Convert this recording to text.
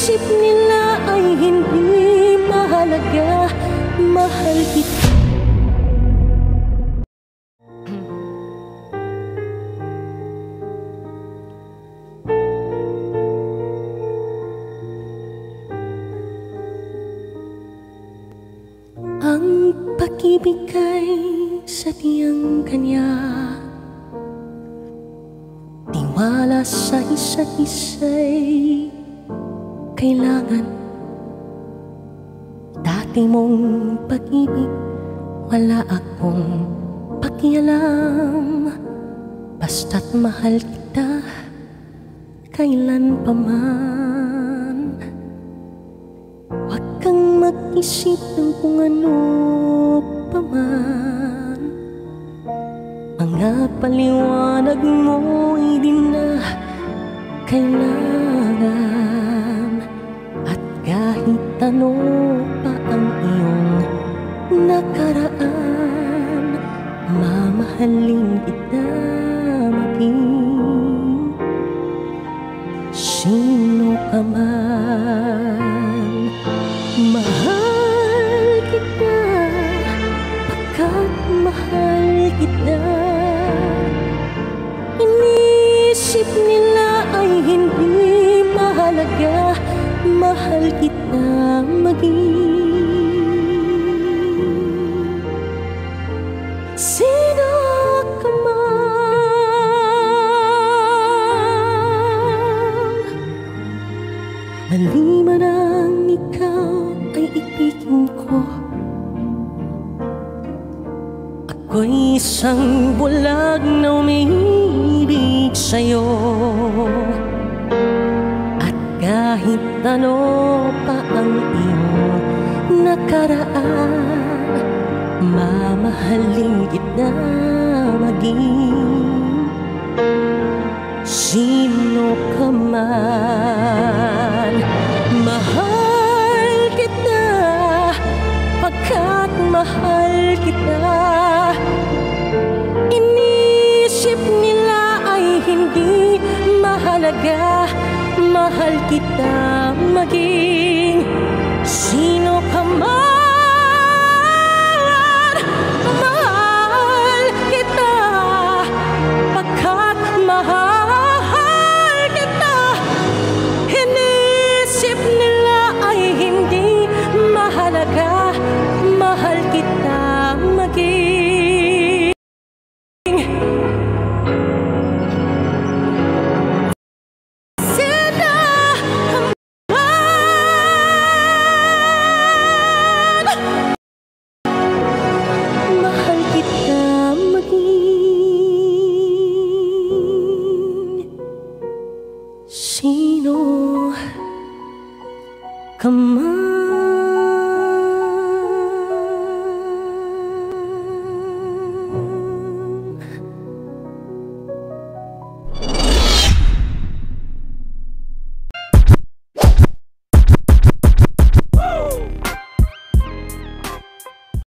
Iniisip nila ay hindi mahalaga, mahal kita. Ang pag-ibig ay sadyang kanya, tiwala sa isa't isa'y kailangan. Dati mong pag-ibig, wala akong pakialam, basta't mahal kita kailan pa man. Huwag kang mag-isip ng kung ano pa man, mga paliwanag mo'y di na kailangan. At kahit ano pa ang iyong nakaraan, mamahalin kita maging sino ka man. Mahal kita pagkat mahal kita. Inisip nila ay hindi mahalaga, mahal kita maging sino ka man. Maliban ang ikaw ay ibigin ko, ako'y isang bulag na umiibig sa'yo. At kahit ano pa ang iyong nakaraan, mamahalin kita maging sino ka man. Mahal kita pagkat mahal kita. Inisip nila ay hindi mahalaga, mahal kita maging sino ka man. Mahal kita pagkat mahal